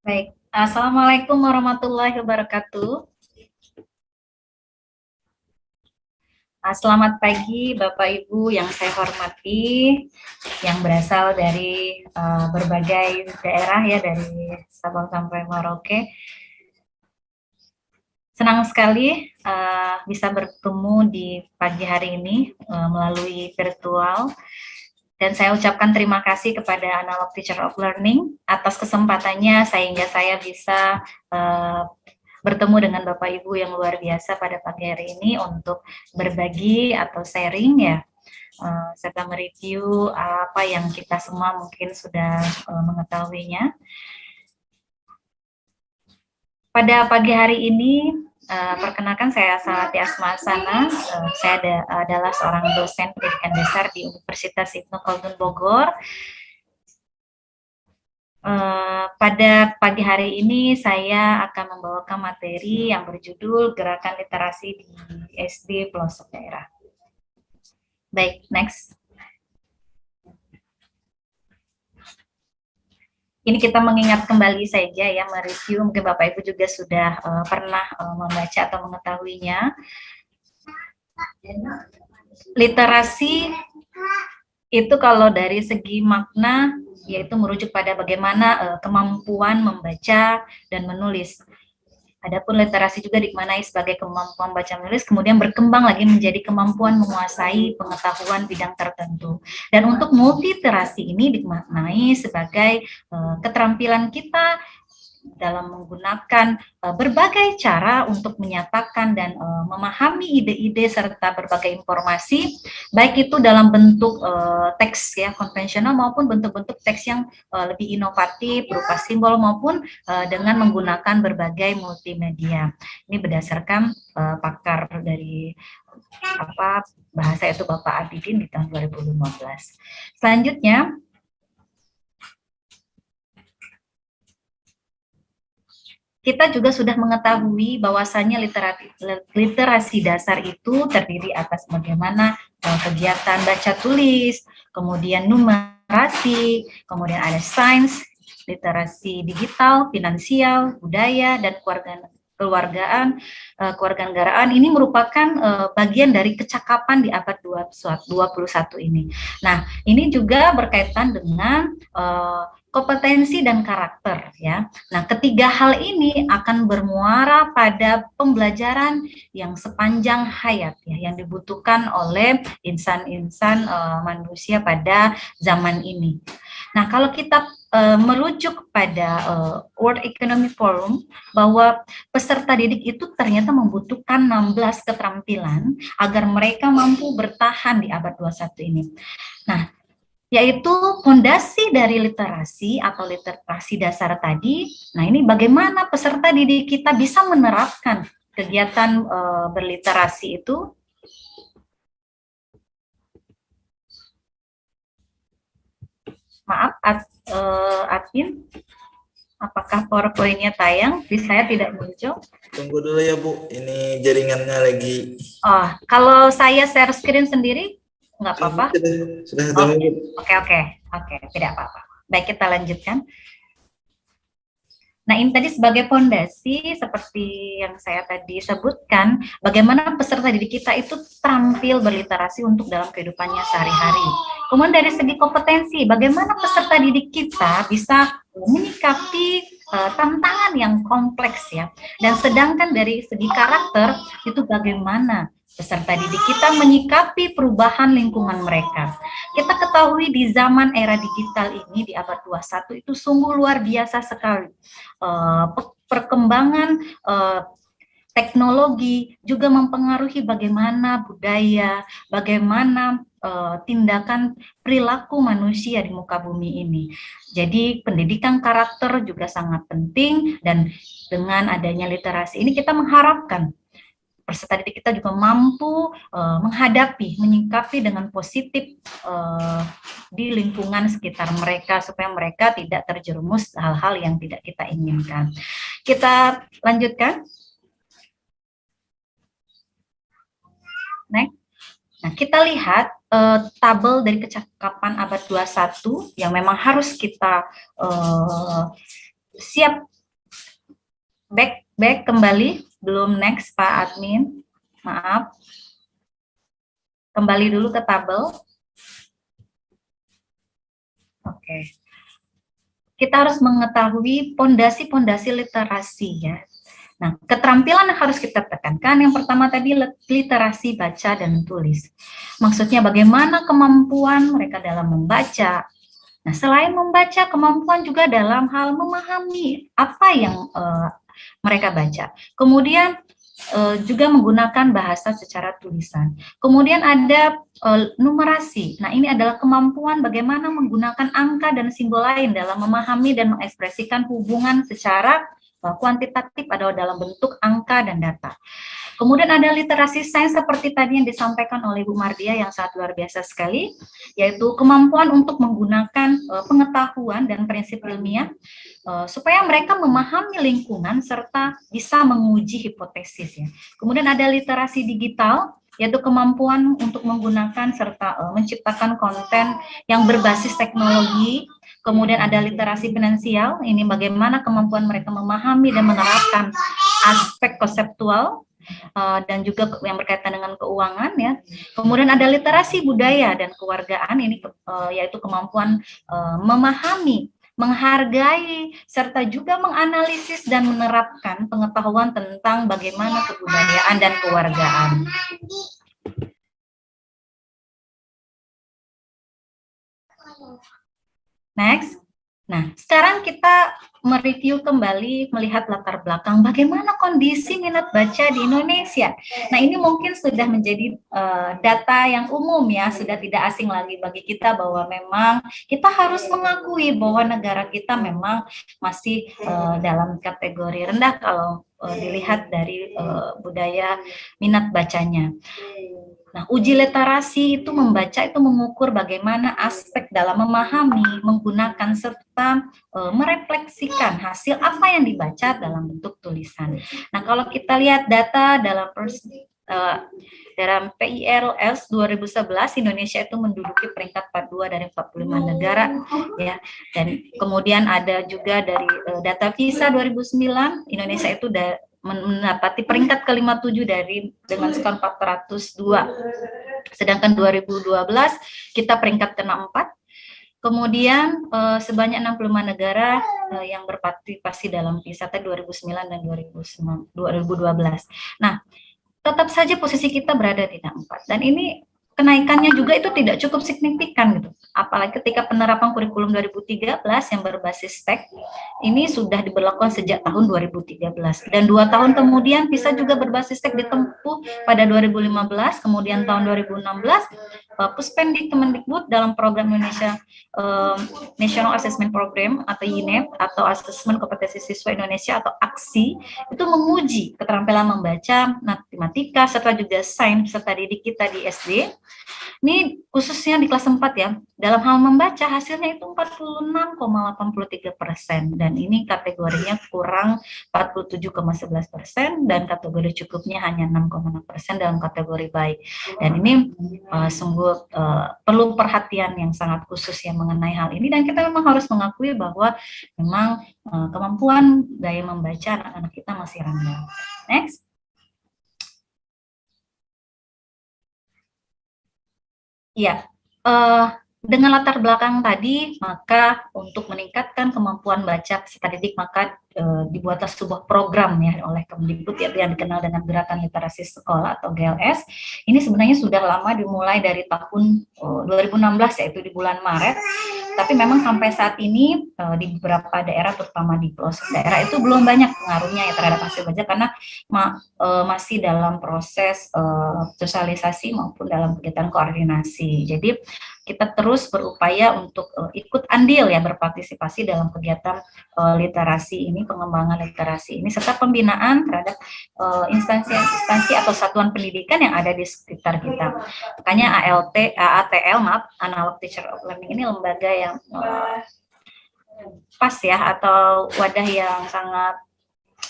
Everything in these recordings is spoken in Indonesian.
Baik, Assalamualaikum warahmatullahi wabarakatuh. Selamat pagi Bapak Ibu yang saya hormati, yang berasal dari berbagai daerah ya, dari Sabang sampai Merauke. Senang sekali bisa bertemu di pagi hari ini melalui virtual. Dan saya ucapkan terima kasih kepada Analog Teacher of Learning atas kesempatannya sehingga saya bisa bertemu dengan Bapak Ibu yang luar biasa pada pagi hari ini untuk berbagi atau sharing ya, serta mereview apa yang kita semua mungkin sudah mengetahuinya. Pada pagi hari ini, perkenalkan saya Salati Asmasana, saya adalah seorang dosen pendidikan dasar di Universitas Ibnu Khaldun Bogor. Pada pagi hari ini saya akan membawakan materi yang berjudul Gerakan Literasi di SD Pelosok Daerah. Baik, next. Ini kita mengingat kembali saja ya, mereview, mungkin Bapak Ibu juga sudah pernah membaca atau mengetahuinya. Literasi itu kalau dari segi makna yaitu merujuk pada bagaimana kemampuan membaca dan menulis. Adapun literasi juga dimaknai sebagai kemampuan baca menulis, kemudian berkembang lagi menjadi kemampuan menguasai pengetahuan bidang tertentu. Dan untuk multiliterasi ini dimaknai sebagai keterampilan kita dalam menggunakan berbagai cara untuk menyatakan dan memahami ide-ide serta berbagai informasi, baik itu dalam bentuk teks ya konvensional maupun bentuk-bentuk teks yang lebih inovatif berupa simbol maupun dengan menggunakan berbagai multimedia. Ini berdasarkan pakar dari bahasa itu Bapak Abidin di tahun 2015. Selanjutnya, kita juga sudah mengetahui bahwasannya literasi dasar itu terdiri atas bagaimana kegiatan baca tulis, kemudian numerasi, kemudian ada sains, literasi digital, finansial, budaya, dan kewarganegaraan ini merupakan bagian dari kecakapan di abad 21 ini. Nah, ini juga berkaitan dengan kompetensi dan karakter ya. Nah, ketiga hal ini akan bermuara pada pembelajaran yang sepanjang hayat ya, yang dibutuhkan oleh insan-insan manusia pada zaman ini. Nah, kalau kita merujuk pada World Economic Forum bahwa peserta didik itu ternyata membutuhkan 16 keterampilan agar mereka mampu bertahan di abad 21 ini. Nah, yaitu fondasi dari literasi atau literasi dasar tadi. Nah, ini bagaimana peserta didik kita bisa menerapkan kegiatan berliterasi itu. Maaf, admin, apakah PowerPoint-nya tayang? Di saya tidak muncul. Tunggu dulu ya Bu, ini jaringannya lagi. Oh, kalau saya share screen sendiri, nggak apa-apa? Sudah. Oke, tidak apa-apa. Baik, kita lanjutkan. Nah, ini tadi sebagai fondasi seperti yang saya tadi sebutkan, bagaimana peserta didik kita itu tampil berliterasi untuk dalam kehidupannya sehari-hari. Kemudian dari segi kompetensi, bagaimana peserta didik kita bisa menyikapi tantangan yang kompleks ya. Dan sedangkan dari segi karakter, itu bagaimana peserta didik kita menyikapi perubahan lingkungan mereka. Kita ketahui di zaman era digital ini, di abad 21 itu sungguh luar biasa sekali. Perkembangan teknologi juga mempengaruhi bagaimana budaya, bagaimana tindakan perilaku manusia di muka bumi ini. Jadi pendidikan karakter juga sangat penting, dan dengan adanya literasi ini kita mengharapkan peserta didik kita juga mampu menghadapi, menyikapi dengan positif di lingkungan sekitar mereka, supaya mereka tidak terjerumus hal-hal yang tidak kita inginkan. Kita lanjutkan. Next. Nah, kita lihat tabel dari kecakapan abad 21 yang memang harus kita siap Back kembali, belum next Pak Admin, maaf. Kembali dulu ke tabel. Oke. Kita harus mengetahui pondasi-pondasi literasi ya. Nah, keterampilan yang harus kita tekankan, yang pertama tadi literasi baca dan tulis. Maksudnya bagaimana kemampuan mereka dalam membaca. Nah, selain membaca, kemampuan juga dalam hal memahami apa yang mereka baca. Kemudian juga menggunakan bahasa secara tulisan. Kemudian ada numerasi. Nah, ini adalah kemampuan bagaimana menggunakan angka dan simbol lain dalam memahami dan mengekspresikan hubungan secara kuantitatif atau dalam bentuk angka dan data. Kemudian ada literasi sains seperti tadi yang disampaikan oleh Bu Mardia yang sangat luar biasa sekali, yaitu kemampuan untuk menggunakan pengetahuan dan prinsip ilmiah supaya mereka memahami lingkungan serta bisa menguji hipotesis ya. Kemudian ada literasi digital, yaitu kemampuan untuk menggunakan serta menciptakan konten yang berbasis teknologi. Kemudian ada literasi finansial, ini bagaimana kemampuan mereka memahami dan menerapkan aspek konseptual dan juga yang berkaitan dengan keuangan ya. Kemudian ada literasi budaya dan kewargaan, ini yaitu kemampuan memahami, menghargai, serta juga menganalisis dan menerapkan pengetahuan tentang bagaimana kebudayaan dan kewargaan. Next. Nah, sekarang kita mereview kembali, melihat latar belakang bagaimana kondisi minat baca di Indonesia. Nah, ini mungkin sudah menjadi data yang umum ya, sudah tidak asing lagi bagi kita bahwa memang kita harus mengakui bahwa negara kita memang masih dalam kategori rendah kalau dilihat dari budaya minat bacanya. Nah, uji literasi itu membaca itu mengukur bagaimana aspek dalam memahami, menggunakan serta merefleksikan hasil apa yang dibaca dalam bentuk tulisan. Nah, kalau kita lihat data dalam PIRLS 2011, Indonesia itu menduduki peringkat 42 dari 45 negara ya. Dan kemudian ada juga dari data PISA 2009, Indonesia itu menapati peringkat ke-57 dengan skor 402. Sedangkan 2012 kita peringkat ke-64. Kemudian sebanyak 65 negara yang berpartisipasi dalam PISA 2009 dan 2012. Nah, tetap saja posisi kita berada di 64. Dan ini kenaikannya juga itu tidak cukup signifikan gitu. Apalagi ketika penerapan kurikulum 2013 yang berbasis TEK ini sudah diberlakukan sejak tahun 2013 dan 2 tahun kemudian PISA juga berbasis TEK ditempuh pada 2015, kemudian tahun 2016 Puspendik Kemendikbud dalam program Indonesia National Assessment Program atau INEP atau Asesmen Kompetensi Siswa Indonesia atau AKSI itu menguji keterampilan membaca, matematika serta juga sains serta didik kita di SD. Ini khususnya di kelas 4 ya. Dalam hal membaca hasilnya itu 46,83% dan ini kategorinya kurang 47,11% dan kategori cukupnya hanya 6,6% dalam kategori baik. Dan ini sungguh perlu perhatian yang sangat khusus ya mengenai hal ini dan kita memang harus mengakui bahwa memang kemampuan daya membaca anak-anak kita masih rendah. Next. Ya, dengan latar belakang tadi, maka untuk meningkatkan kemampuan baca peserta didik, maka dibuatlah sebuah program ya oleh Kemdikbud yang dikenal dengan Gerakan Literasi Sekolah atau GLS. Ini sebenarnya sudah lama dimulai dari tahun 2016 yaitu di bulan Maret. Tapi memang sampai saat ini di beberapa daerah, terutama di pelosok daerah itu belum banyak pengaruhnya ya terhadap hasil baca karena masih dalam proses sosialisasi maupun dalam kegiatan koordinasi. Jadi kita terus berupaya untuk ikut andil ya berpartisipasi dalam kegiatan literasi ini, pengembangan literasi ini serta pembinaan terhadap instansi atau satuan pendidikan yang ada di sekitar kita. Makanya AATL, Analog Teacher of Learning ini lembaga yang pas ya atau wadah yang sangat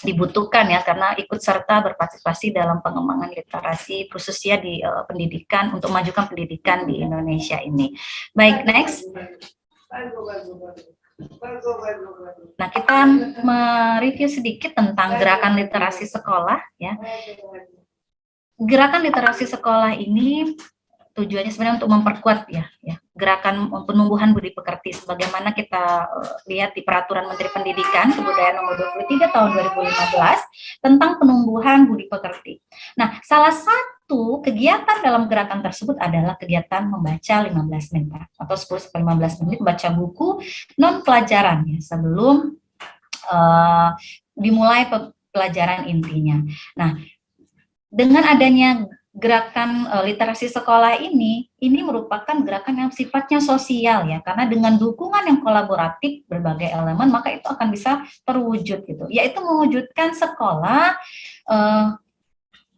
dibutuhkan ya karena ikut serta berpartisipasi dalam pengembangan literasi khususnya di pendidikan untuk memajukan pendidikan di Indonesia ini. Baik, next. Nah, kita mereview sedikit tentang gerakan literasi sekolah ya. Gerakan literasi sekolah ini tujuannya sebenarnya untuk memperkuat ya gerakan penumbuhan budi pekerti sebagaimana kita lihat di Peraturan Menteri Pendidikan Kebudayaan Nomor 23 Tahun 2015 tentang penumbuhan budi pekerti. Nah, salah satu kegiatan dalam gerakan tersebut adalah kegiatan membaca 15 menit atau 10-15 menit baca buku non pelajaran ya sebelum dimulai pelajaran intinya. Nah, dengan adanya gerakan literasi sekolah ini merupakan gerakan yang sifatnya sosial ya, karena dengan dukungan yang kolaboratif berbagai elemen maka itu akan bisa terwujud gitu, yaitu mewujudkan sekolah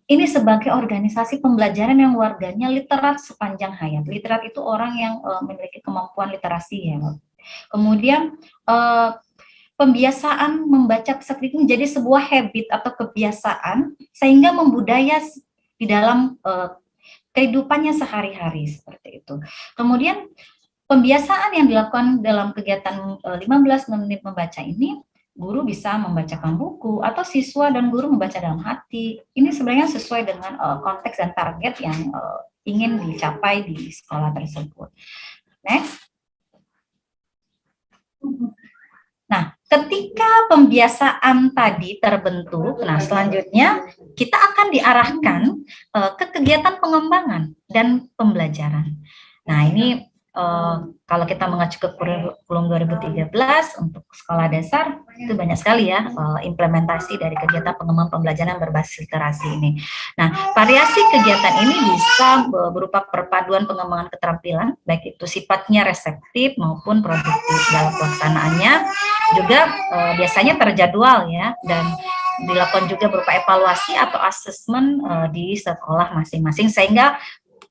ini sebagai organisasi pembelajaran yang warganya literat sepanjang hayat. Literat itu orang yang memiliki kemampuan literasi ya. Kemudian pembiasaan membaca skrip menjadi sebuah habit atau kebiasaan sehingga membudaya di dalam kehidupannya sehari-hari seperti itu. Kemudian pembiasaan yang dilakukan dalam kegiatan 15 menit membaca ini, guru bisa membacakan buku atau siswa dan guru membaca dalam hati. Ini sebenarnya sesuai dengan konteks dan target yang ingin dicapai di sekolah tersebut. Next. Nah, ketika pembiasaan tadi terbentuk, nah selanjutnya kita akan diarahkan ke kegiatan pengembangan dan pembelajaran. Nah, ini kalau kita mengacu ke kurikulum 2013 untuk sekolah dasar, itu banyak sekali ya implementasi dari kegiatan pengembangan pembelajaran berbasis literasi ini. Nah, variasi kegiatan ini bisa berupa perpaduan pengembangan keterampilan, baik itu sifatnya reseptif maupun produktif dalam pelaksanaannya. Juga biasanya terjadwal ya, dan dilakukan juga berupa evaluasi atau asesmen di sekolah masing-masing sehingga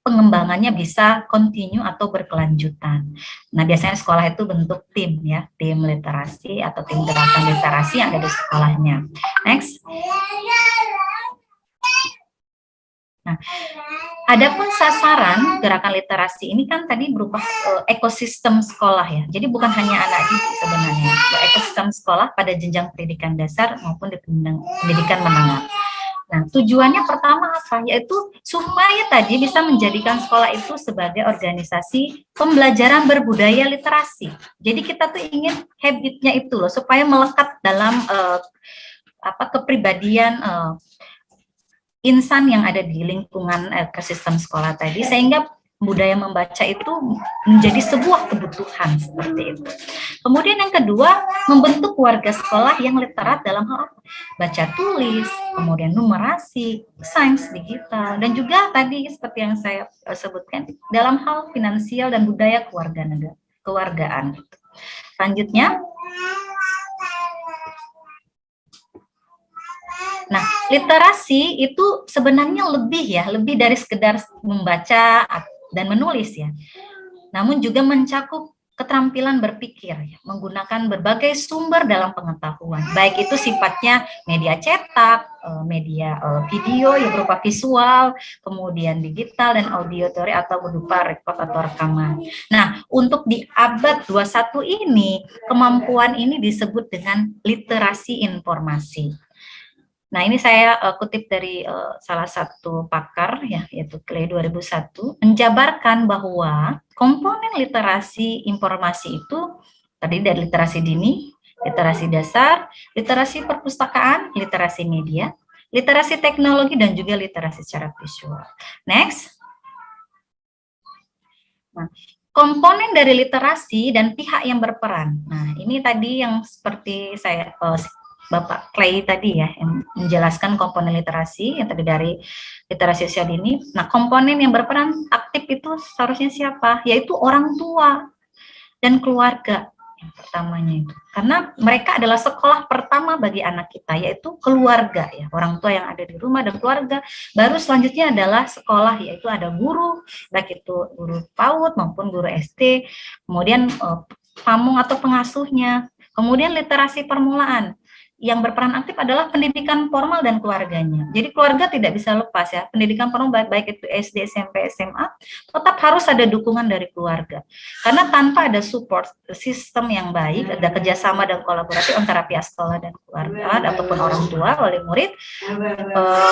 pengembangannya bisa kontinu atau berkelanjutan. Nah, biasanya sekolah itu bentuk tim ya, tim literasi atau tim gerakan literasi yang ada di sekolahnya. Next. Nah, adapun sasaran gerakan literasi ini kan tadi berupa ekosistem sekolah ya. Jadi bukan hanya anak didik sebenarnya, ekosistem sekolah pada jenjang pendidikan dasar maupun di pendidikan menengah. Nah, tujuannya pertama apa? Yaitu supaya tadi bisa menjadikan sekolah itu sebagai organisasi pembelajaran berbudaya literasi. Jadi kita tuh ingin habitnya itu loh, supaya melekat dalam kepribadian insan yang ada di lingkungan ekosistem sekolah tadi, sehingga budaya membaca itu menjadi sebuah kebutuhan seperti itu. Kemudian yang kedua, membentuk warga sekolah yang literat dalam hal baca tulis, kemudian numerasi, sains digital, dan juga tadi seperti yang saya sebutkan dalam hal finansial dan budaya kewargaan. Selanjutnya, nah, literasi itu sebenarnya lebih dari sekedar membaca dan menulis ya. Namun juga mencakup keterampilan berpikir ya, menggunakan berbagai sumber dalam pengetahuan, baik itu sifatnya media cetak, media video yang berupa visual, kemudian digital dan audio teori atau berupa record atau rekaman. Nah, untuk di abad 21 ini, kemampuan ini disebut dengan literasi informasi. Nah, ini saya kutip dari salah satu pakar ya, yaitu Clay 2001, menjabarkan bahwa komponen literasi informasi itu terdiri dari literasi dini, literasi dasar, literasi perpustakaan, literasi media, literasi teknologi, dan juga literasi secara visual. Next. Nah, komponen dari literasi dan pihak yang berperan. Nah, ini tadi yang seperti saya Bapak Clay tadi ya, yang menjelaskan komponen literasi yang terdiri dari literasi usia dini. Nah, komponen yang berperan aktif itu seharusnya siapa? Yaitu orang tua dan keluarga yang pertamanya itu. Karena mereka adalah sekolah pertama bagi anak kita, yaitu keluarga ya, orang tua yang ada di rumah dan keluarga. Baru selanjutnya adalah sekolah, yaitu ada guru, baik itu guru PAUD maupun guru SD, kemudian pamong atau pengasuhnya, kemudian literasi permulaan. yang berperan aktif adalah pendidikan formal dan keluarganya. Jadi keluarga tidak bisa lepas ya. Pendidikan formal baik itu SD, SMP, SMA, tetap harus ada dukungan dari keluarga. Karena tanpa ada support sistem yang baik, ada kerjasama dan kolaborasi antara pihak sekolah dan keluarga ataupun orang tua, wali murid,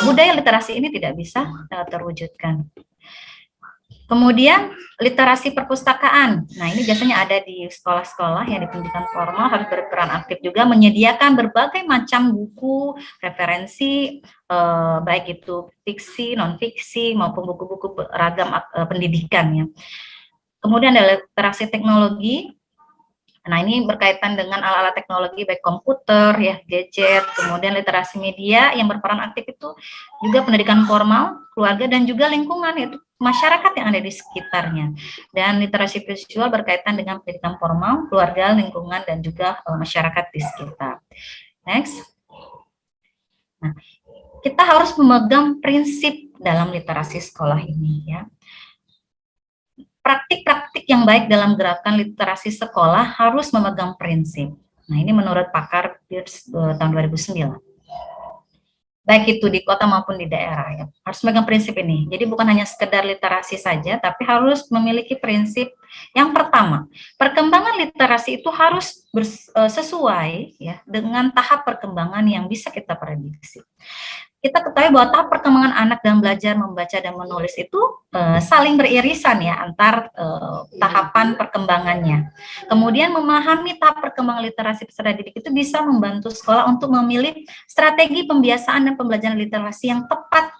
budaya literasi ini tidak bisa terwujudkan. Kemudian literasi perpustakaan. Nah, ini biasanya ada di sekolah-sekolah yang di pendidikan formal harus berperan aktif juga menyediakan berbagai macam buku, referensi, baik itu fiksi, non-fiksi, maupun buku-buku ragam pendidikan ya. Kemudian ada literasi teknologi. Nah, ini berkaitan dengan alat-alat teknologi baik komputer, ya, gadget, kemudian literasi media yang berperan aktif itu juga pendidikan formal, keluarga, dan juga lingkungan, yaitu masyarakat yang ada di sekitarnya. Dan literasi visual berkaitan dengan pendidikan formal, keluarga, lingkungan, dan juga masyarakat di sekitar. Next. Nah, kita harus memegang prinsip dalam literasi sekolah ini, ya. Praktik-praktik yang baik dalam gerakan literasi sekolah harus memegang prinsip. Nah, ini menurut pakar Peirce tahun 2009. Baik itu di kota maupun di daerah ya. Harus memegang prinsip ini. Jadi bukan hanya sekedar literasi saja, tapi harus memiliki prinsip. Yang pertama, perkembangan literasi itu harus sesuai ya dengan tahap perkembangan yang bisa kita prediksi. Kita ketahui bahwa tahap perkembangan anak dalam belajar membaca dan menulis itu saling beririsan ya antar tahapan perkembangannya. Kemudian memahami tahap perkembangan literasi peserta didik itu bisa membantu sekolah untuk memilih strategi pembiasaan dan pembelajaran literasi yang tepat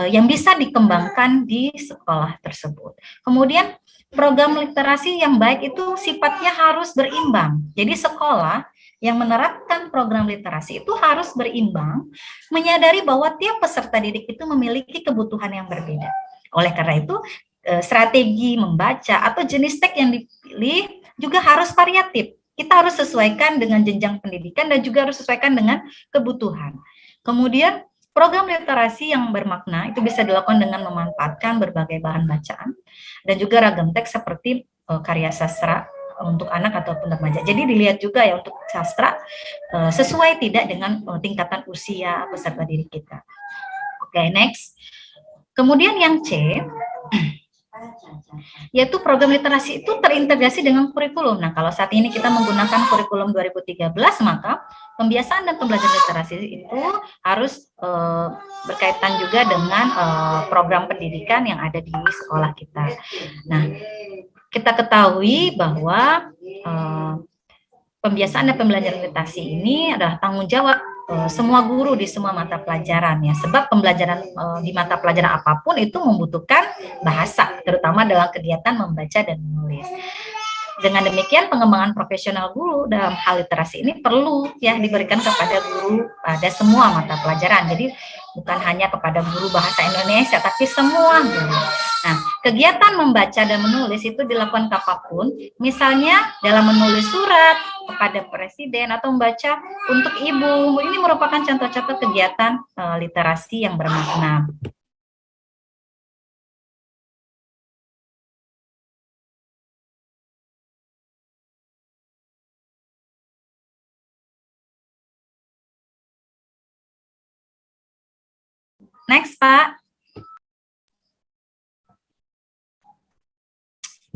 yang bisa dikembangkan di sekolah tersebut. Kemudian program literasi yang baik itu sifatnya harus berimbang. Jadi sekolah yang menerapkan program literasi itu harus berimbang, menyadari bahwa tiap peserta didik itu memiliki kebutuhan yang berbeda. Oleh karena itu, strategi membaca atau jenis teks yang dipilih juga harus variatif. Kita harus sesuaikan dengan jenjang pendidikan dan juga harus sesuaikan dengan kebutuhan. Kemudian, program literasi yang bermakna itu bisa dilakukan dengan memanfaatkan berbagai bahan bacaan dan juga ragam teks seperti karya sastra untuk anak ataupun remaja. Jadi dilihat juga ya untuk sastra sesuai tidak dengan tingkatan usia peserta didik kita. Oke, next. Kemudian yang C, yaitu program literasi itu terintegrasi dengan kurikulum. Nah, kalau saat ini kita menggunakan kurikulum 2013, maka pembiasaan dan pembelajaran literasi itu harus berkaitan juga dengan program pendidikan yang ada di sekolah kita. Nah, kita ketahui bahwa pembiasaan dan pembelajaran literasi ini adalah tanggung jawab semua guru di semua mata pelajaran ya, sebab pembelajaran di mata pelajaran apapun itu membutuhkan bahasa, terutama dalam kegiatan membaca dan menulis. Dengan demikian pengembangan profesional guru dalam hal literasi ini perlu ya diberikan kepada guru pada semua mata pelajaran. Jadi bukan hanya kepada guru bahasa Indonesia, tapi semua guru. Nah, kegiatan membaca dan menulis itu dilakukan kapanpun, misalnya dalam menulis surat kepada presiden atau membaca untuk ibu. Ini merupakan contoh-contoh kegiatan literasi yang bermakna. Next, Pak.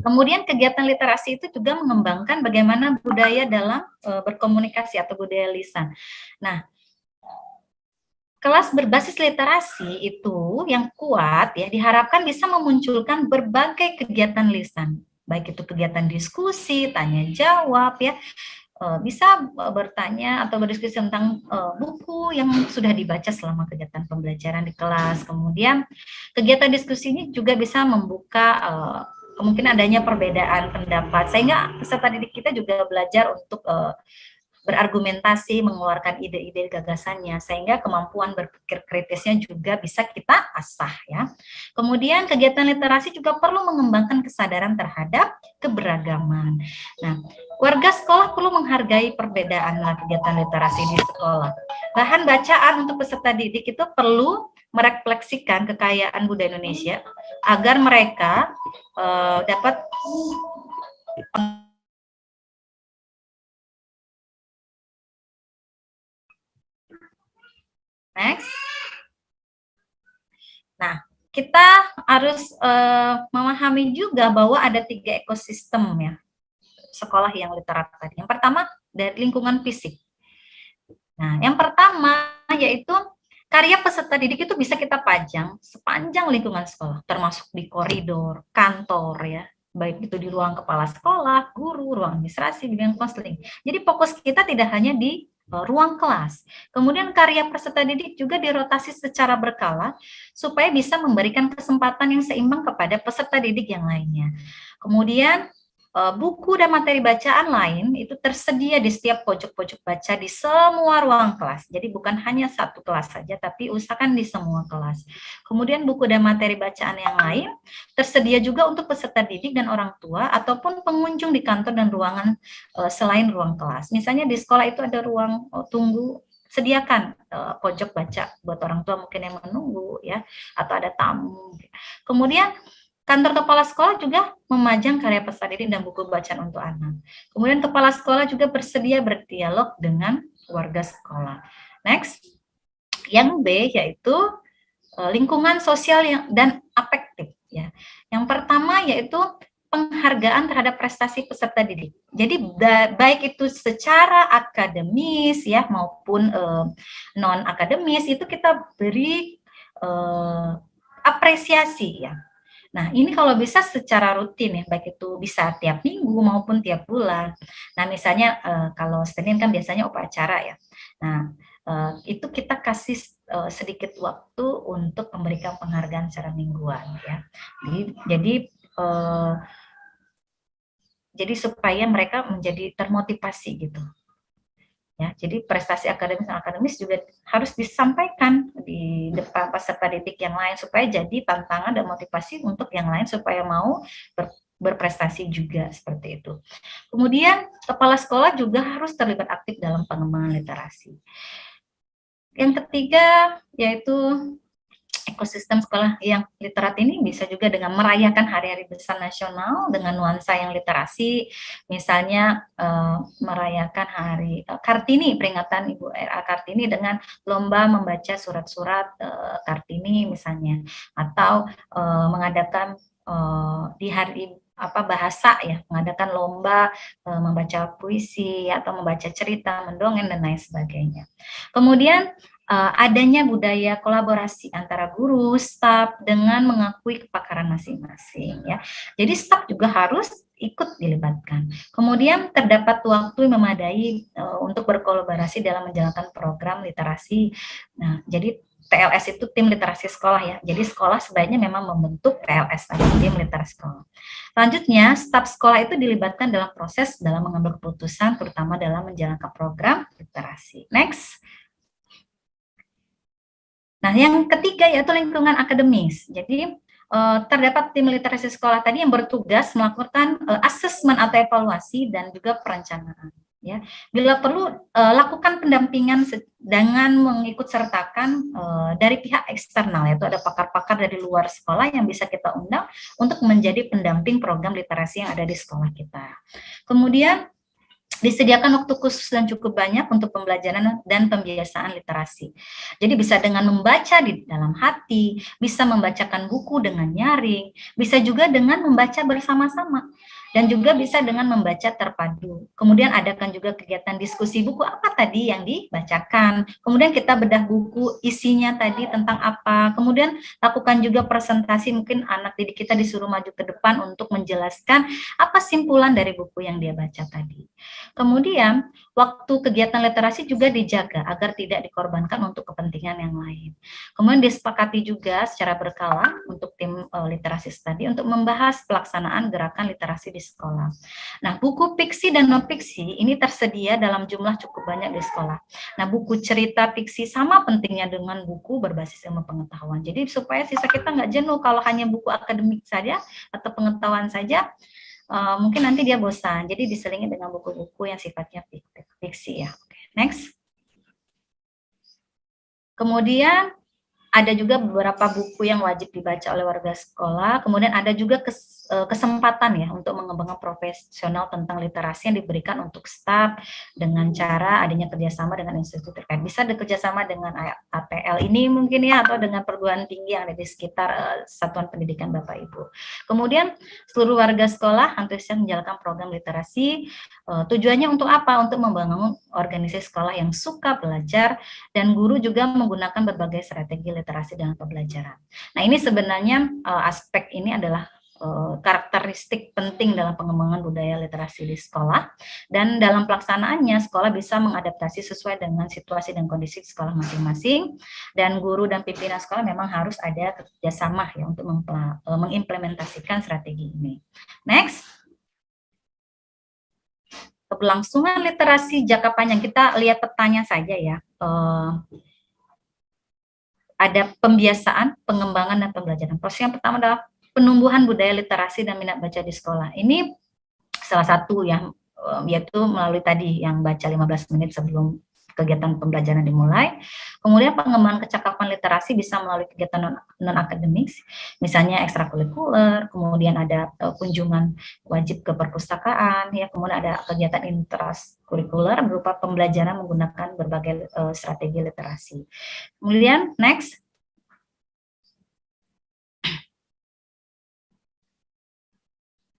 Kemudian kegiatan literasi itu juga mengembangkan bagaimana budaya dalam berkomunikasi atau budaya lisan. Nah, kelas berbasis literasi itu yang kuat ya diharapkan bisa memunculkan berbagai kegiatan lisan, baik itu kegiatan diskusi, tanya jawab ya, bisa bertanya atau berdiskusi tentang buku yang sudah dibaca selama kegiatan pembelajaran di kelas. Kemudian kegiatan diskusi ini juga bisa membuka kemungkinan adanya perbedaan pendapat, sehingga peserta didik kita juga belajar untuk berargumentasi, mengeluarkan ide-ide gagasannya, sehingga kemampuan berpikir kritisnya juga bisa kita asah ya. Kemudian kegiatan literasi juga perlu mengembangkan kesadaran terhadap keberagaman. Nah, warga sekolah perlu menghargai perbedaan kegiatan literasi di sekolah. Bahan bacaan untuk peserta didik itu perlu merefleksikan kekayaan budaya Indonesia agar mereka dapat Next. Nah, kita harus memahami juga bahwa ada 3 ekosistem ya sekolah yang literat tadi. Yang pertama dari lingkungan fisik. Nah, yang pertama yaitu karya peserta didik itu bisa kita pajang sepanjang lingkungan sekolah, termasuk di koridor, kantor ya, baik itu di ruang kepala sekolah, guru, ruang administrasi, bidang konseling. Jadi fokus kita tidak hanya di ruang kelas. Kemudian karya peserta didik juga dirotasi secara berkala supaya bisa memberikan kesempatan yang seimbang kepada peserta didik yang lainnya. Kemudian buku dan materi bacaan lain itu tersedia di setiap pojok-pojok baca di semua ruang kelas. Jadi bukan hanya satu kelas saja, tapi usahakan di semua kelas. Kemudian buku dan materi bacaan yang lain tersedia juga untuk peserta didik dan orang tua ataupun pengunjung di kantor dan ruangan selain ruang kelas. Misalnya di sekolah itu ada ruang tunggu, sediakan pojok baca buat orang tua mungkin yang menunggu ya, atau ada tamu. Kemudian kantor kepala sekolah juga memajang karya peserta didik dan buku bacaan untuk anak. Kemudian kepala sekolah juga bersedia berdialog dengan warga sekolah. Next, yang B yaitu lingkungan sosial dan afektif. Ya. Yang pertama yaitu penghargaan terhadap prestasi peserta didik. Jadi baik itu secara akademis ya maupun non akademis itu kita beri apresiasi ya. Nah, ini kalau bisa secara rutin ya, baik itu bisa tiap minggu maupun tiap bulan. Nah, misalnya kalau Senin kan biasanya upacara ya. Nah, itu kita kasih sedikit waktu untuk memberikan penghargaan secara mingguan ya. Jadi supaya mereka menjadi termotivasi gitu. Ya, jadi prestasi akademis juga harus disampaikan di depan peserta didik yang lain supaya jadi tantangan dan motivasi untuk yang lain supaya mau berprestasi juga seperti itu. Kemudian kepala sekolah juga harus terlibat aktif dalam pengembangan literasi. Yang ketiga yaitu ekosistem sekolah yang literat ini bisa juga dengan merayakan hari-hari besar nasional dengan nuansa yang literasi, misalnya merayakan hari Kartini, peringatan Ibu R.A. Kartini dengan lomba membaca surat-surat Kartini misalnya, atau mengadakan di hari bahasa ya, mengadakan lomba membaca puisi atau membaca cerita, mendongeng dan lain sebagainya. Kemudian adanya budaya kolaborasi antara guru, staf dengan mengakui kepakaran masing-masing ya. Jadi staf juga harus ikut dilibatkan. Kemudian terdapat waktu yang memadai untuk berkolaborasi dalam menjalankan program literasi. Nah, jadi TLS itu tim literasi sekolah ya. Jadi sekolah sebaiknya memang membentuk TLS atau tim literasi sekolah. Selanjutnya, staf sekolah itu dilibatkan dalam proses dalam mengambil keputusan, terutama dalam menjalankan program literasi. Next. Nah, yang ketiga yaitu lingkungan akademis. Jadi terdapat tim literasi sekolah tadi yang bertugas melakukan asesmen atau evaluasi dan juga perencanaan. Ya, bila perlu lakukan pendampingan dengan mengikut sertakan dari pihak eksternal, yaitu ada pakar-pakar dari luar sekolah yang bisa kita undang untuk menjadi pendamping program literasi yang ada di sekolah kita. Kemudian disediakan waktu khusus dan cukup banyak untuk pembelajaran dan pembiasaan literasi. Jadi bisa dengan membaca di dalam hati, bisa membacakan buku dengan nyaring, bisa juga dengan membaca bersama-sama, dan juga bisa dengan membaca terpadu. Kemudian adakan juga kegiatan diskusi buku apa tadi yang dibacakan. Kemudian kita bedah buku isinya tadi tentang apa. Kemudian lakukan juga presentasi, mungkin anak didik kita disuruh maju ke depan untuk menjelaskan apa simpulan dari buku yang dia baca tadi. Kemudian, waktu kegiatan literasi juga dijaga agar tidak dikorbankan untuk kepentingan yang lain. Kemudian disepakati juga secara berkala untuk tim literasi tadi untuk membahas pelaksanaan gerakan literasi di sekolah. Nah, buku fiksi dan non-fiksi ini tersedia dalam jumlah cukup banyak di sekolah. Nah, buku cerita fiksi sama pentingnya dengan buku berbasis ilmu pengetahuan. Jadi supaya siswa kita nggak jenuh kalau hanya buku akademik saja atau pengetahuan saja, mungkin nanti dia bosan. Jadi diselingi dengan buku-buku yang sifatnya fiksi ya. Next. Kemudian ada juga beberapa buku yang wajib dibaca oleh warga sekolah. Kemudian ada juga kesempatan ya untuk mengembangkan profesional tentang literasi yang diberikan untuk staf dengan cara adanya kerjasama dengan institusi terkait. Bisa bekerjasama dengan ATL ini mungkin ya, atau dengan perguruan tinggi yang ada di sekitar satuan pendidikan Bapak Ibu. Kemudian seluruh warga sekolah antusias menjalankan program literasi. Tujuannya untuk apa? Untuk membangun organisasi sekolah yang suka belajar, dan guru juga menggunakan berbagai strategi literasi dalam pembelajaran. Nah, ini sebenarnya aspek ini adalah karakteristik penting dalam pengembangan budaya literasi di sekolah, dan dalam pelaksanaannya sekolah bisa mengadaptasi sesuai dengan situasi dan kondisi sekolah masing-masing, dan guru dan pimpinan sekolah memang harus ada kerjasama ya untuk mengimplementasikan strategi ini. Next, keberlangsungan literasi jangka panjang, kita lihat petanya saja ya. Ada pembiasaan, pengembangan, dan pembelajaran. Proses yang pertama adalah penumbuhan budaya literasi dan minat baca di sekolah. Ini salah satu yang yaitu melalui tadi yang baca 15 menit sebelum kegiatan pembelajaran dimulai. Kemudian pengembangan kecakapan literasi bisa melalui kegiatan non-akademis, misalnya ekstrakurikuler, kemudian ada kunjungan wajib ke perpustakaan, ya, kemudian ada kegiatan intrakurikuler berupa pembelajaran menggunakan berbagai strategi literasi. Kemudian next,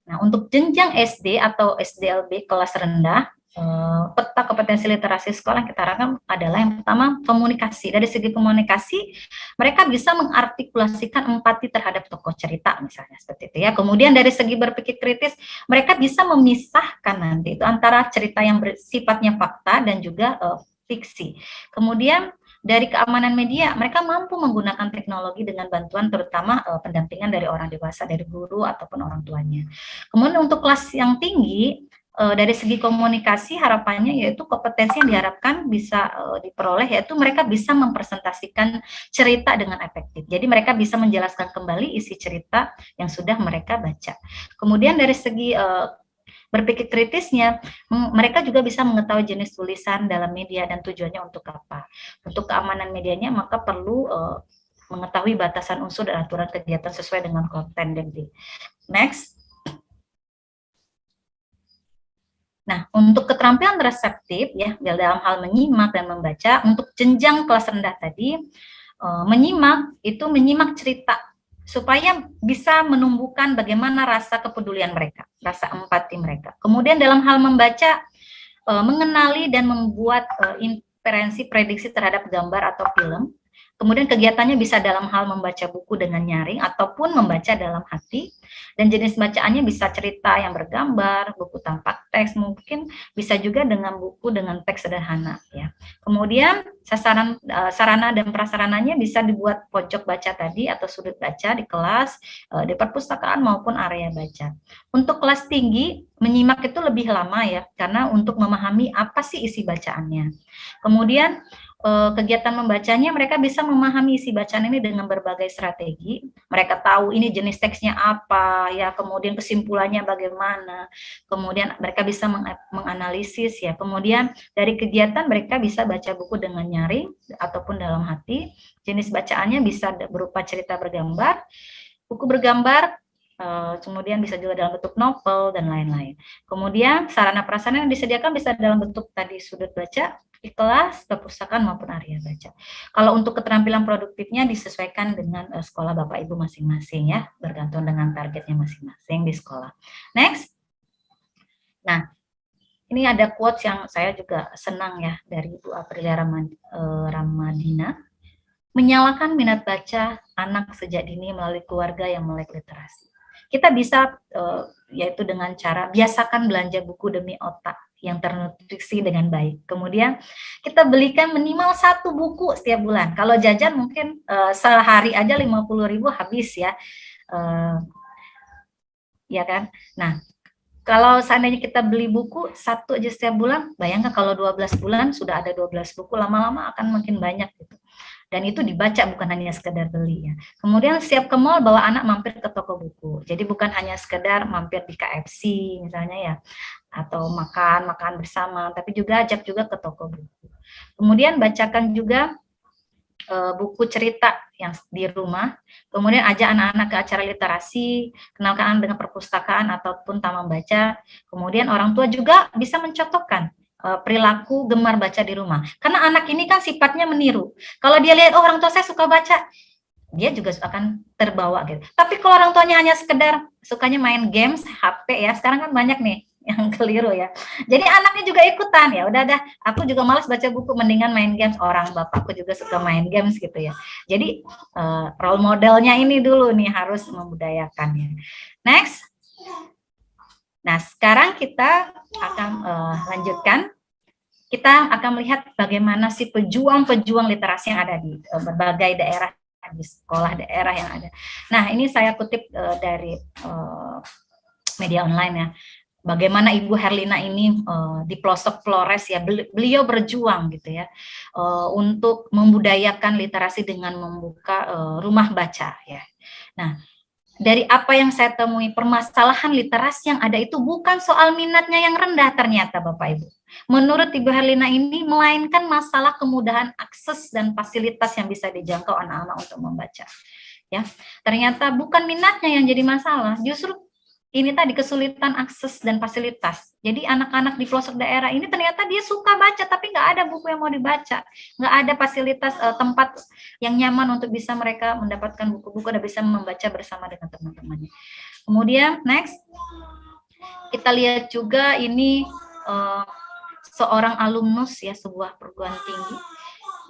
nah, untuk jenjang SD atau SDLB kelas rendah, peta kompetensi literasi sekolah yang kita harapkan adalah yang pertama komunikasi. Dari segi komunikasi, mereka bisa mengartikulasikan empati terhadap tokoh cerita misalnya seperti itu ya. Kemudian dari segi berpikir kritis, mereka bisa memisahkan nanti itu antara cerita yang bersifatnya fakta dan juga fiksi. Kemudian dari keamanan media, mereka mampu menggunakan teknologi dengan bantuan terutama pendampingan dari orang dewasa, dari guru ataupun orang tuanya. Kemudian untuk kelas yang tinggi, dari segi komunikasi harapannya yaitu kompetensi yang diharapkan bisa diperoleh, yaitu mereka bisa mempresentasikan cerita dengan efektif. Jadi mereka bisa menjelaskan kembali isi cerita yang sudah mereka baca. Kemudian dari segi berpikir kritisnya, mereka juga bisa mengetahui jenis tulisan dalam media dan tujuannya untuk apa. Untuk keamanan medianya, maka perlu mengetahui batasan unsur dan aturan kegiatan sesuai dengan konten. Next. Nah, untuk keterampilan reseptif ya dalam hal menyimak dan membaca, untuk jenjang kelas rendah tadi, menyimak itu menyimak cerita supaya bisa menumbuhkan bagaimana rasa kepedulian mereka, rasa empati mereka. Kemudian dalam hal membaca, mengenali dan membuat inferensi prediksi terhadap gambar atau film. Kemudian kegiatannya bisa dalam hal membaca buku dengan nyaring ataupun membaca dalam hati. Dan jenis bacaannya bisa cerita yang bergambar, buku tanpa teks, mungkin bisa juga dengan buku dengan teks sederhana ya. Kemudian sarana dan prasarananya bisa dibuat pojok baca tadi atau sudut baca di kelas, di perpustakaan maupun area baca. Untuk kelas tinggi, menyimak itu lebih lama ya, karena untuk memahami apa sih isi bacaannya. Kemudian kegiatan membacanya, mereka bisa memahami isi bacaan ini dengan berbagai strategi. Mereka tahu ini jenis teksnya apa, ya, kemudian kesimpulannya bagaimana. Kemudian mereka bisa menganalisis ya. Kemudian dari kegiatan mereka bisa baca buku dengan nyaring ataupun dalam hati. Jenis bacaannya bisa berupa cerita bergambar, buku bergambar, kemudian bisa juga dalam bentuk novel dan lain-lain. Kemudian sarana prasarana yang disediakan bisa dalam bentuk tadi sudut baca di kelas, perpustakaan maupun area baca. Kalau untuk keterampilan produktifnya disesuaikan dengan sekolah Bapak Ibu masing-masing ya, bergantung dengan targetnya masing-masing di sekolah. Next. Nah, ini ada quotes yang saya juga senang ya dari Ibu Aprilia Ramadina. Menyalakan minat baca anak sejak dini melalui keluarga yang melek literasi. Kita bisa yaitu dengan cara biasakan belanja buku demi otak yang ternutrisi dengan baik. Kemudian kita belikan minimal 1 buku setiap bulan. Kalau jajan mungkin sehari aja 50.000 habis ya. Ya kan? Nah, kalau seandainya kita beli buku 1 aja setiap bulan, bayangkan kalau 12 bulan sudah ada 12 buku, lama-lama akan makin banyak gitu. Dan itu dibaca bukan hanya sekedar beli ya. Kemudian siap ke mall bawa anak mampir ke toko buku. Jadi bukan hanya sekedar mampir di KFC misalnya ya, atau makan bersama, tapi juga ajak juga ke toko buku. Kemudian bacakan juga buku cerita yang di rumah, kemudian ajak anak-anak ke acara literasi, kenalkan anak dengan perpustakaan ataupun taman baca, kemudian orang tua juga bisa mencontohkan perilaku gemar baca di rumah. Karena anak ini kan sifatnya meniru. Kalau dia lihat, oh orang tua saya suka baca, dia juga akan terbawa gitu. Tapi kalau orang tuanya hanya sekedar sukanya main games, HP ya, sekarang kan banyak nih yang keliru ya. Jadi anaknya juga ikutan, ya udah dah, aku juga malas baca buku, mendingan main games. Orang bapakku juga suka main games gitu ya. Jadi role modelnya ini dulu nih harus membudayakannya. Next. Nah, sekarang kita akan lanjutkan. Kita akan melihat bagaimana sih pejuang-pejuang literasi yang ada di berbagai daerah, di sekolah daerah yang ada. Nah, ini saya kutip dari media online ya. Bagaimana Ibu Herlina ini di pelosok Flores ya, beliau berjuang gitu ya untuk membudayakan literasi dengan membuka rumah baca ya. Nah, dari apa yang saya temui, permasalahan literasi yang ada itu bukan soal minatnya yang rendah ternyata Bapak Ibu. Menurut Ibu Herlina ini, melainkan masalah kemudahan akses dan fasilitas yang bisa dijangkau anak-anak untuk membaca. Ya, ternyata bukan minatnya yang jadi masalah, justru ini tadi kesulitan akses dan fasilitas. Jadi anak-anak di pelosok daerah ini ternyata dia suka baca, tapi nggak ada buku yang mau dibaca, nggak ada fasilitas tempat yang nyaman untuk bisa mereka mendapatkan buku-buku dan bisa membaca bersama dengan teman-temannya. Kemudian next, kita lihat juga ini seorang alumnus ya sebuah perguruan tinggi.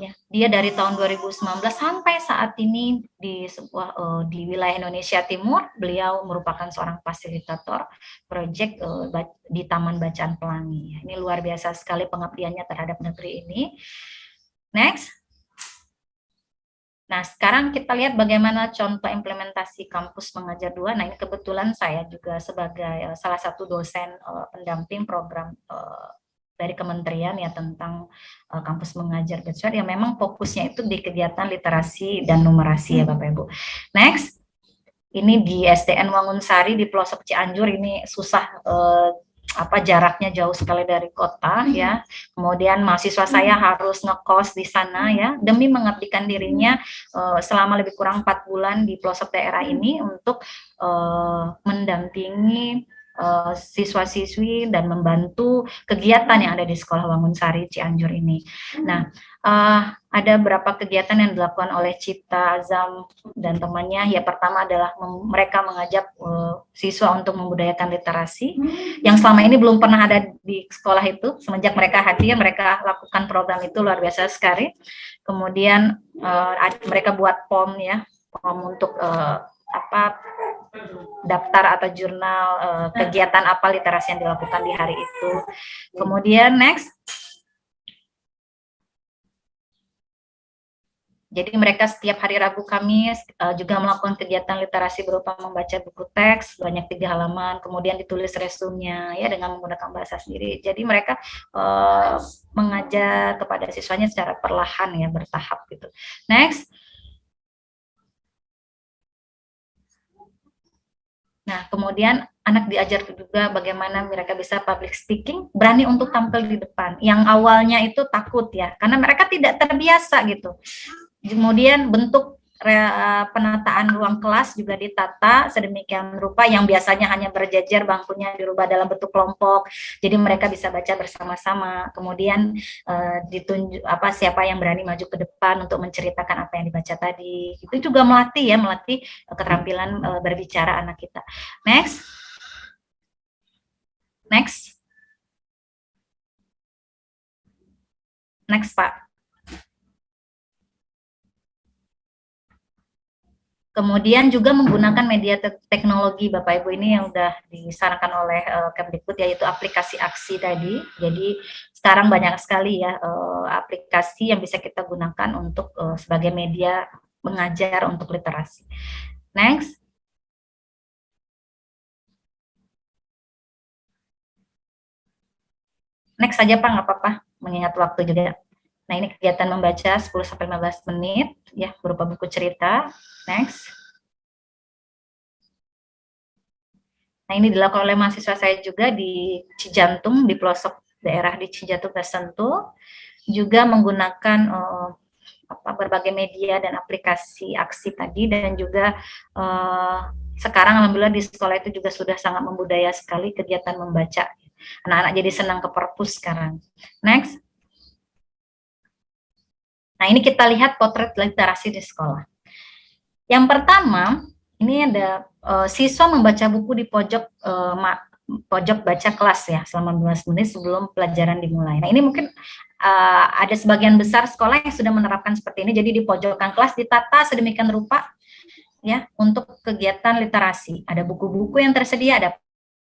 Ya, dia dari tahun 2019 sampai saat ini di sebuah di wilayah Indonesia Timur, beliau merupakan seorang fasilitator proyek di Taman Bacaan Pelangi. Ini luar biasa sekali pengabdiannya terhadap negeri ini. Next. Nah, sekarang kita lihat bagaimana contoh implementasi kampus mengajar 2. Nah, ini kebetulan saya juga sebagai salah satu dosen pendamping program dari kementerian ya tentang kampus mengajar virtual yang memang fokusnya itu di kegiatan literasi dan numerasi ya Bapak Ibu. Next, ini di SDN Wangunsari di pelosok Cianjur, ini susah jaraknya jauh sekali dari kota ya. Kemudian mahasiswa saya harus ngekos di sana ya demi mengabdikan dirinya selama lebih kurang 4 bulan di pelosok daerah ini untuk mendampingi siswa-siswi dan membantu kegiatan yang ada di Sekolah Wangunsari Cianjur ini. Nah, ada beberapa kegiatan yang dilakukan oleh Cipta Azam dan temannya. Ya, pertama adalah mereka mengajak siswa untuk membudayakan literasi yang selama ini belum pernah ada di sekolah itu. Semenjak mereka hadir, mereka lakukan program itu luar biasa sekali. Kemudian mereka buat POM ya, POM untuk daftar atau jurnal kegiatan apa literasi yang dilakukan di hari itu. Kemudian next, jadi mereka setiap hari Rabu Kamis juga melakukan kegiatan literasi berupa membaca buku teks banyak 3 halaman, kemudian ditulis resumenya ya dengan menggunakan bahasa sendiri. Jadi mereka mengajar kepada siswanya secara perlahan ya, bertahap gitu. Next. Nah, kemudian anak diajar juga bagaimana mereka bisa public speaking, berani untuk tampil di depan. Yang awalnya itu takut ya, karena mereka tidak terbiasa gitu. Kemudian bentuk penataan ruang kelas juga ditata sedemikian rupa yang biasanya hanya berjejer, bangkunya dirubah dalam bentuk kelompok, jadi mereka bisa baca bersama-sama. Kemudian ditunjuk siapa yang berani maju ke depan untuk menceritakan apa yang dibaca tadi. Itu juga melatih keterampilan berbicara anak kita. Next. Next Pak. Kemudian juga menggunakan media teknologi Bapak Ibu, ini yang sudah disarankan oleh Kemdikbud, yaitu aplikasi aksi tadi. Jadi sekarang banyak sekali ya aplikasi yang bisa kita gunakan untuk sebagai media mengajar untuk literasi. Next. Next saja Pak, nggak apa-apa, mengingat waktu juga. Nah, ini kegiatan membaca 10-15 menit ya berupa buku cerita. Next. Nah, ini dilakukan oleh mahasiswa saya juga di Cijantung, di pelosok daerah di Cijantung dan Sentul, juga menggunakan berbagai media dan aplikasi aksi tadi, dan juga sekarang alhamdulillah di sekolah itu juga sudah sangat membudaya sekali kegiatan membaca. Anak-anak jadi senang ke perpus sekarang. Next. Nah, ini kita lihat potret literasi di sekolah. Yang pertama, ini ada siswa membaca buku di pojok baca kelas ya selama 15 menit sebelum pelajaran dimulai. Nah, ini mungkin ada sebagian besar sekolah yang sudah menerapkan seperti ini. Jadi di pojokan kelas ditata sedemikian rupa ya untuk kegiatan literasi. Ada buku-buku yang tersedia, ada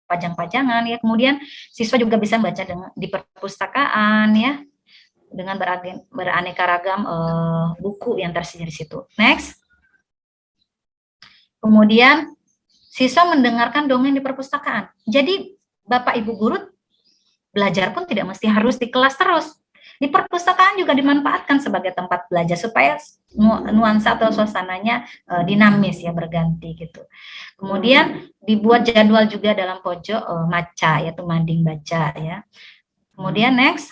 pajang-pajangan ya. Kemudian siswa juga bisa membaca di perpustakaan ya, dengan beraneka ragam buku yang tersedia di situ. Next. Kemudian siswa mendengarkan dongeng di perpustakaan. Jadi Bapak Ibu guru belajar pun tidak mesti harus di kelas terus. Di perpustakaan juga dimanfaatkan sebagai tempat belajar supaya nuansa atau suasananya dinamis ya, berganti gitu. Kemudian dibuat jadwal juga dalam pojok maca, yaitu mading baca ya. Kemudian next.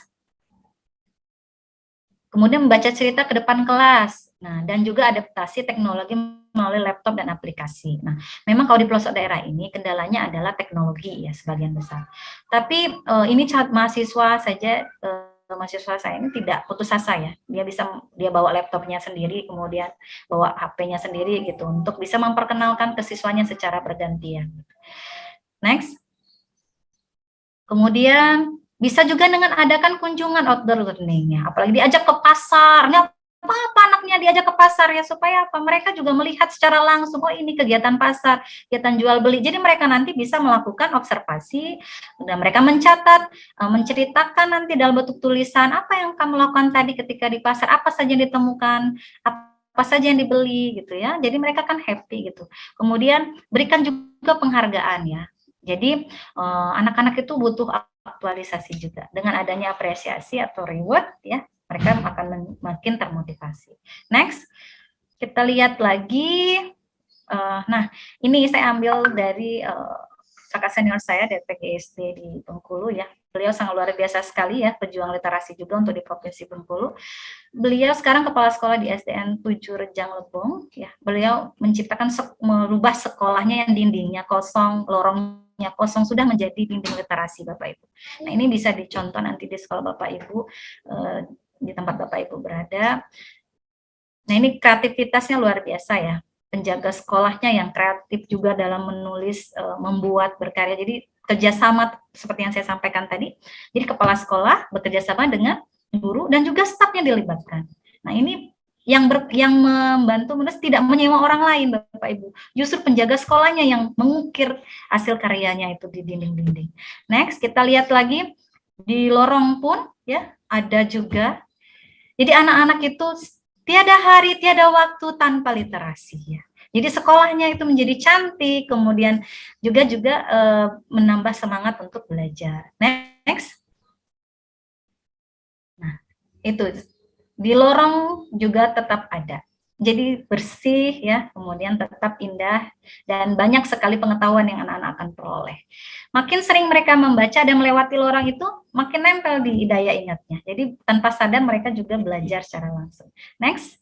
Kemudian membaca cerita ke depan kelas. Nah, dan juga adaptasi teknologi melalui laptop dan aplikasi. Nah, memang kalau di pelosok daerah ini kendalanya adalah teknologi ya sebagian besar. Tapi ini mahasiswa saja, mahasiswa saya ini tidak putus asa ya. Dia bawa laptopnya sendiri, kemudian bawa HP-nya sendiri gitu untuk bisa memperkenalkan ke siswanya secara bergantian. Next. Kemudian bisa juga dengan adakan kunjungan outdoor learning ya, apalagi diajak ke pasar. Nggak apa-apa anaknya diajak ke pasar ya, supaya apa? Mereka juga melihat secara langsung, oh ini kegiatan pasar, kegiatan jual beli. Jadi mereka nanti bisa melakukan observasi dan mereka mencatat, menceritakan nanti dalam bentuk tulisan apa yang kamu lakukan tadi ketika di pasar, apa saja yang ditemukan, apa saja yang dibeli gitu ya. Jadi mereka kan happy gitu. Kemudian berikan juga penghargaan ya. Jadi anak-anak itu butuh aktualisasi juga. Dengan adanya apresiasi atau reward ya, mereka akan makin termotivasi. Next, kita lihat lagi. Nah, ini saya ambil dari kakak senior saya dari PGSD di Bengkulu ya. Beliau sangat luar biasa sekali ya, pejuang literasi juga untuk di Provinsi Bengkulu. Beliau sekarang kepala sekolah di SDN 7 Rejang Lebong ya. Beliau menciptakan merubah sekolahnya yang dindingnya kosong, lorongnya kosong sudah menjadi dinding literasi Bapak Ibu. Nah, ini bisa dicontoh nanti di sekolah Bapak Ibu, di tempat Bapak Ibu berada. Nah, ini kreativitasnya luar biasa ya. Penjaga sekolahnya yang kreatif juga dalam menulis, membuat, berkarya. Jadi kerjasama seperti yang saya sampaikan tadi. Jadi kepala sekolah bekerja sama dengan guru dan juga stafnya dilibatkan. Nah, ini yang membantu menulis tidak menyewa orang lain Bapak Ibu. Justru penjaga sekolahnya yang mengukir hasil karyanya itu di dinding-dinding. Next, kita lihat lagi di lorong pun ya ada juga. Jadi anak-anak itu tiada hari, tiada waktu tanpa literasi ya. Jadi sekolahnya itu menjadi cantik, kemudian juga menambah semangat untuk belajar. Next. Nah, itu di lorong juga tetap ada. Jadi bersih ya, kemudian tetap indah dan banyak sekali pengetahuan yang anak-anak akan peroleh. Makin sering mereka membaca dan melewati lorong itu, makin nempel di daya ingatnya. Jadi tanpa sadar mereka juga belajar secara langsung. Next.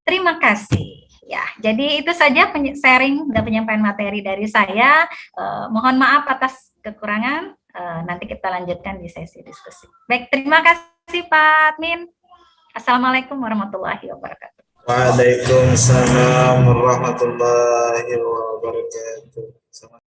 Terima kasih. Ya, jadi itu saja sharing dan penyampaian materi dari saya. Mohon maaf atas kekurangan. Nanti kita lanjutkan di sesi diskusi. Baik, terima kasih Pak Admin. Assalamualaikum warahmatullahi wabarakatuh. Waalaikumsalam warahmatullahi wabarakatuh.